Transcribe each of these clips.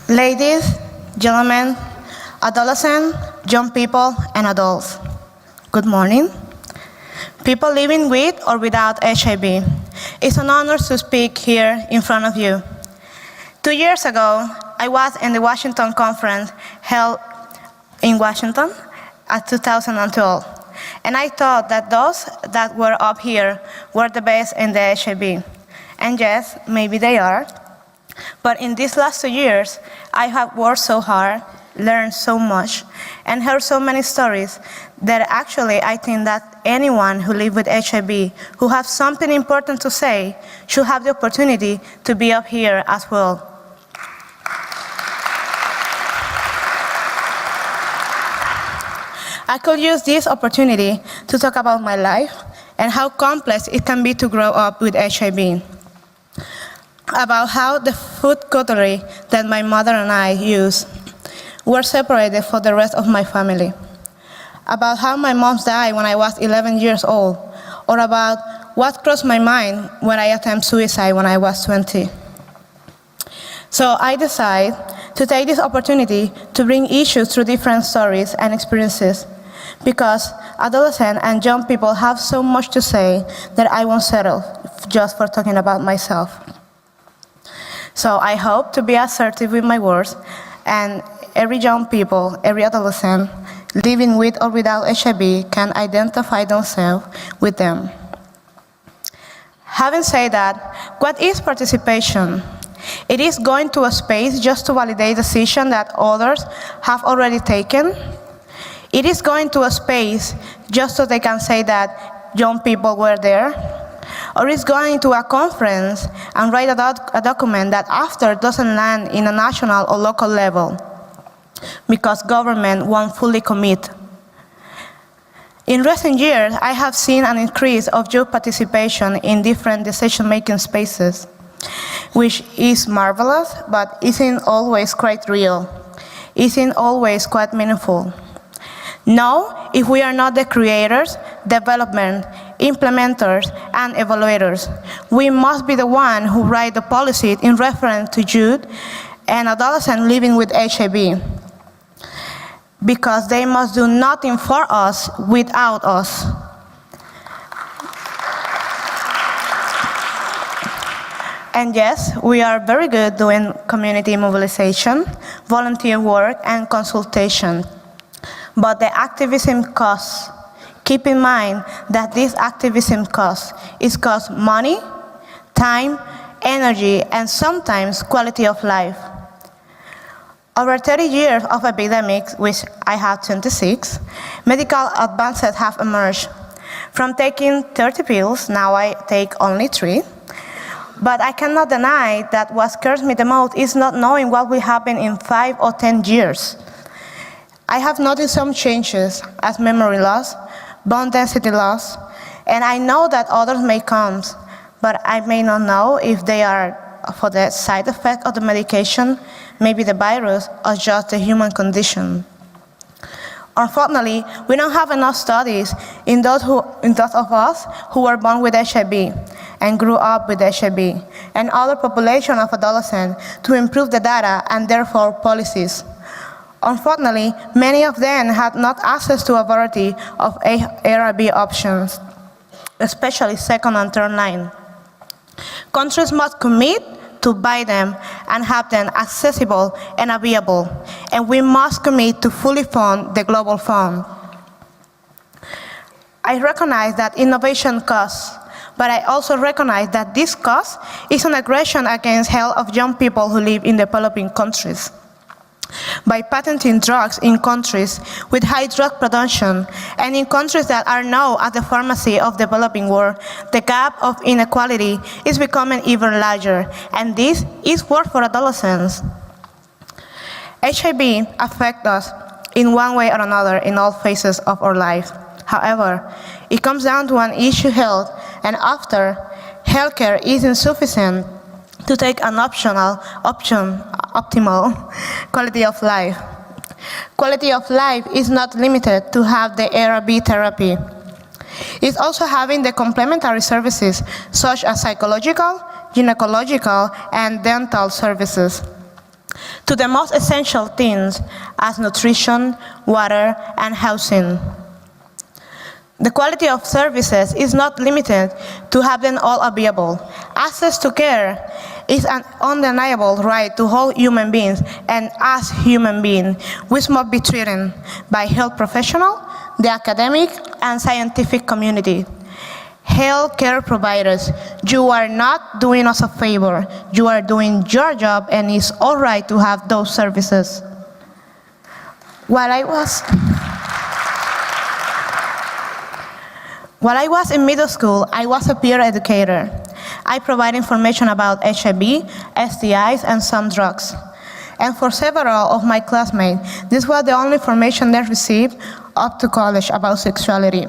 Ladies, gentlemen, adolescents, young people, and adults, good morning. People living with or without HIV, it's an honor to speak here in front of you. 2 years ago, I was in the Washington conference held in Washington at 2012, and I thought that those that were up here were the best in the HIV. And yes, maybe they are. But in these last 2 years, I have worked so hard, learned so much, and heard so many stories that actually I think that anyone who lives with HIV, who has something important to say, should have the opportunity to be up here as well. I could use this opportunity to talk about my life and how complex it can be to grow up with HIV. About how the food cutlery that my mother and I use were separated from the rest of my family. About how my mom died when I was 11 years old, or about what crossed my mind when I attempted suicide when I was 20. So I decided to take this opportunity to bring issues through different stories and experiences, because adolescents and young people have so much to say that I won't settle just for talking about myself. So I hope to be assertive with my words, and every young people, every adolescent living with or without HIV can identify themselves with them. Having said that, what is participation? It is going to a space just to validate decisions that others have already taken. It is going to a space just so they can say that young people were there. Or is going to a conference and write a document that after doesn't land in a national or local level because government won't fully commit. In recent years, I have seen an increase of youth participation in different decision-making spaces, which is marvelous, but isn't always quite real, isn't always quite meaningful. Now, if we are not the creators, development, implementers, and evaluators, we must be the one who write the policy in reference to youth and adolescents living with HIV, because they must do nothing for us without us. And yes, we are very good doing community mobilization, volunteer work, and consultation. But the activism costs. Keep in mind that this activism costs money, time, energy, and sometimes quality of life. Over 30 years of epidemics, which I have 26, medical advances have emerged. From taking 30 pills, now I take only 3. But I cannot deny that what scares me the most is not knowing what will happen in 5 or 10 years. I have noticed some changes as memory loss, bone density loss, and I know that others may come, but I may not know if they are for the side effect of the medication, maybe the virus, or just the human condition. Unfortunately, we don't have enough studies in those of us who were born with HIV and grew up with HIV, and other population of adolescents to improve the data and therefore policies. Unfortunately, many of them had not access to a variety of ARV options, especially second and third line. Countries must commit to buy them and have them accessible and available, and we must commit to fully fund the global fund. I recognize that innovation costs, but I also recognize that this cost is an aggression against health of young people who live in developing countries. By patenting drugs in countries with high drug production and in countries that are now at the pharmacy of the developing world, the gap of inequality is becoming even larger, and this is worse for adolescents. HIV affects us in one way or another in all phases of our life. However, it comes down to an issue of health, and after healthcare is insufficient to take an optimal quality of life. Quality of life is not limited to have the ARV therapy. It's also having the complementary services such as psychological, gynecological, and dental services. to the most essential things as nutrition, water, and housing. The quality of services is not limited to have them all available. Access to care is an undeniable right to all human beings, and as human beings, we must be treated by health professionals, the academic and scientific community. Health care providers, you are not doing us a favor. You are doing your job, and it's all right to have those services. While I was in middle school, I was a peer educator. I provide information about HIV, STIs, and some drugs. And for several of my classmates, this was the only information they received up to college about sexuality.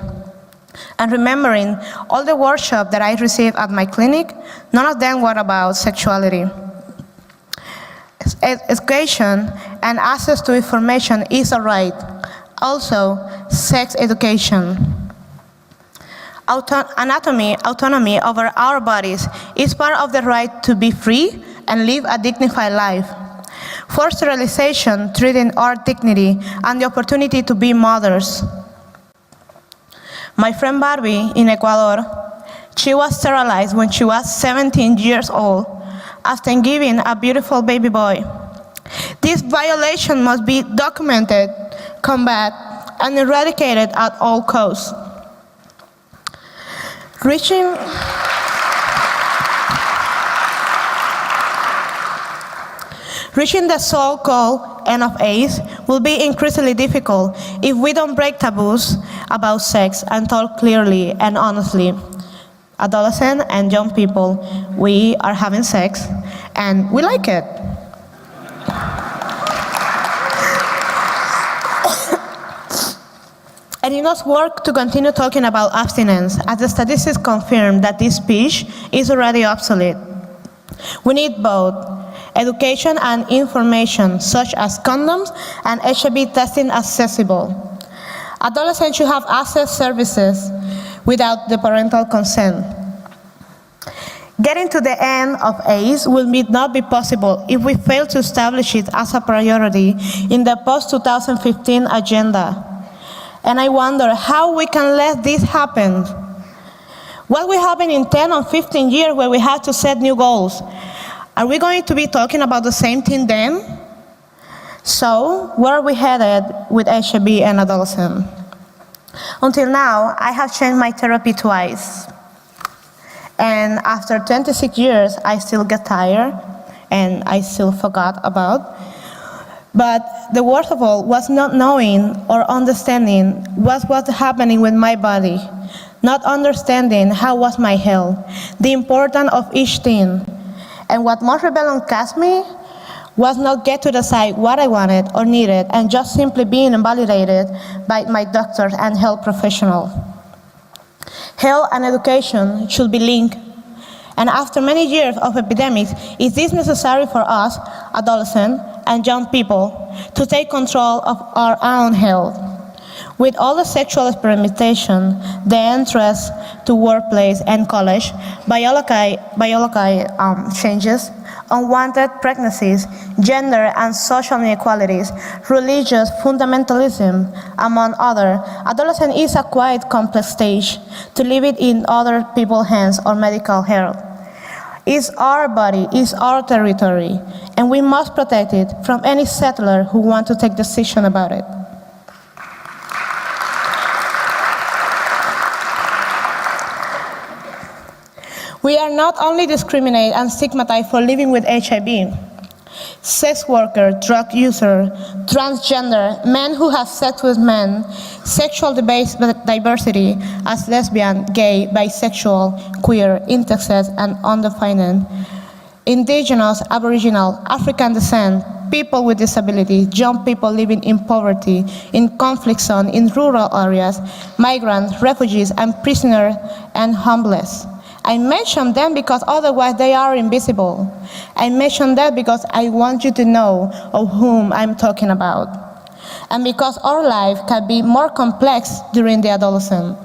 And remembering all the workshops that I received at my clinic, none of them were about sexuality. Education and access to information is a right. Also, sex education. Autonomy over our bodies is part of the right to be free and live a dignified life. Forced sterilization, treating our dignity and the opportunity to be mothers. My friend Barbie in Ecuador, she was sterilized when she was 17 years old after giving a beautiful baby boy. This violation must be documented, combated, and eradicated at all costs. Reaching the so-called end of AIDS will be increasingly difficult if we don't break taboos about sex and talk clearly and honestly. Adolescents and young people, we are having sex and we like it. And it must work to continue talking about abstinence, as the statistics confirm that this speech is already obsolete. We need both education and information, such as condoms and HIV testing accessible. Adolescents should have access services without the parental consent. Getting to the end of AIDS will not be possible if we fail to establish it as a priority in the post-2015 agenda. And I wonder how we can let this happen. What will happen in 10 or 15 years where we have to set new goals? Are we going to be talking about the same thing then? So, where are we headed with HIV and adolescents? Until now, I have changed my therapy twice. And after 26 years, I still get tired and I still forgot about. But the worst of all was not knowing or understanding what was happening with my body, not understanding how was my health, the importance of each thing. And what most rebellion cost me was not get to decide what I wanted or needed and just simply being invalidated by my doctors and health professionals. Health and education should be linked. And after many years of epidemics, is this necessary for us, adolescents and young people, to take control of our own health? With all the sexual experimentation, the entrance to workplace and college, biological changes, unwanted pregnancies, gender and social inequalities, religious fundamentalism, among others, adolescence is a quite complex stage to leave it in other people's hands or medical health. It's our body, it's our territory, and we must protect it from any settler who wants to take decision about it. We are not only discriminated and stigmatized for living with HIV. Sex worker, drug user, transgender, men who have sex with men, sexual diversity as lesbian, gay, bisexual, queer, intersex, and undefined, indigenous, aboriginal, African descent, people with disabilities, young people living in poverty, in conflict zones, in rural areas, migrants, refugees, and prisoners, and homeless. I mention them because otherwise they are invisible. I mention that because I want you to know of whom I'm talking about. And because our life can be more complex during the adolescence.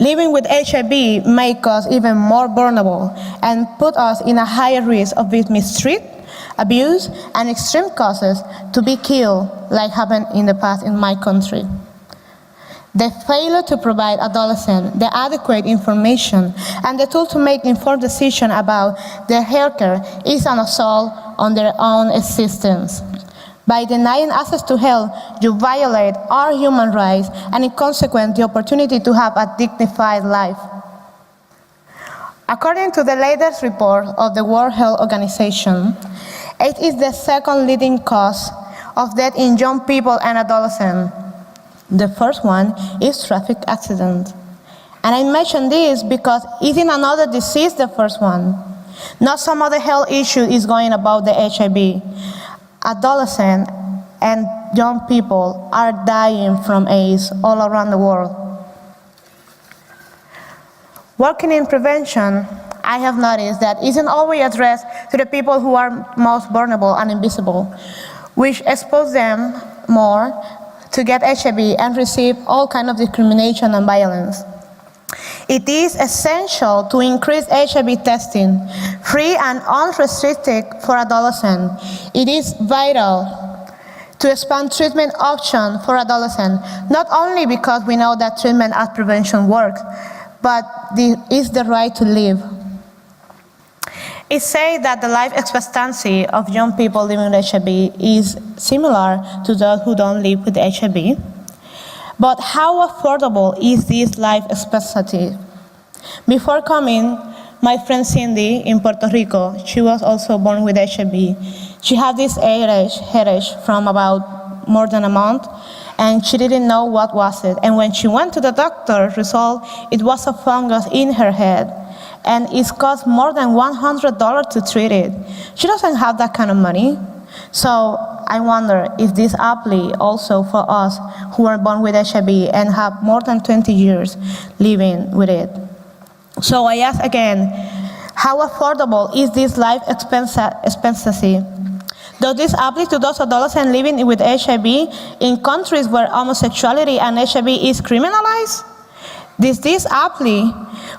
Living with HIV makes us even more vulnerable and put us in a higher risk of being mistreated, abuse, and extreme causes to be killed, like happened in the past in my country. The failure to provide adolescents the adequate information and the tool to make informed decisions about their healthcare is an assault on their own existence. By denying access to health, you violate our human rights and, in consequence, the opportunity to have a dignified life. According to the latest report of the World Health Organization, AIDS is the second leading cause of death in young people and adolescents. The first one is traffic accidents. And I mention this because isn't another disease the first one? Not some other health issue is going about the HIV. Adolescents and young people are dying from AIDS all around the world. Working in prevention, I have noticed that isn't always addressed to the people who are most vulnerable and invisible, which expose them more to get HIV and receive all kinds of discrimination and violence. It is essential to increase HIV testing, free and unrestricted for adolescents. It is vital to expand treatment options for adolescents, not only because we know that treatment as prevention works, but it is the right to live. It's said that the life expectancy of young people living with HIV is similar to those who don't live with HIV. But how affordable is this life expectancy? Before coming, my friend Cindy in Puerto Rico, she was also born with HIV. She had this headache from about more than a month, and she didn't know what was it. And when she went to the doctor, result, it was a fungus in her head, and it cost more than $100 to treat it. She doesn't have that kind of money. So I wonder if this apply also for us who are born with HIV and have more than 20 years living with it. So I ask again, how affordable is this life expectancy? Does this apply to those adolescents living with HIV in countries where homosexuality and HIV is criminalized? Does this apply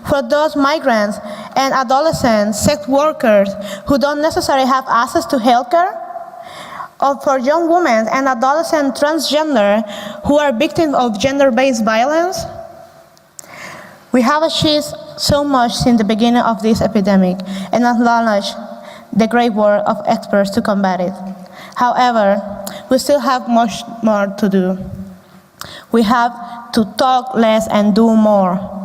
for those migrants and adolescent sex workers who don't necessarily have access to healthcare? Or for young women and adolescent transgender who are victims of gender-based violence? We have achieved so much since the beginning of this epidemic and acknowledge the great work of experts to combat it. However, we still have much more to do. We have to talk less and do more.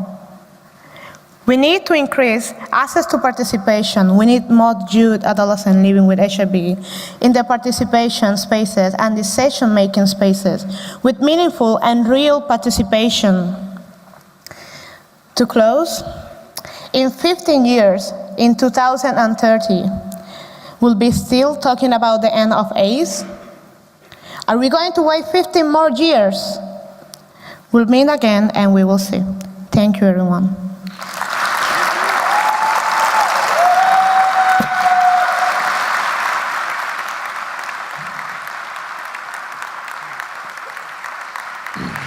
We need to increase access to participation. We need more youth adolescents living with HIV in the participation spaces and the decision-making spaces with meaningful and real participation. To close, in 15 years, in 2030, we'll be still talking about the end of AIDS? Are we going to wait 15 more years? We'll meet again and we will see. Thank you, everyone.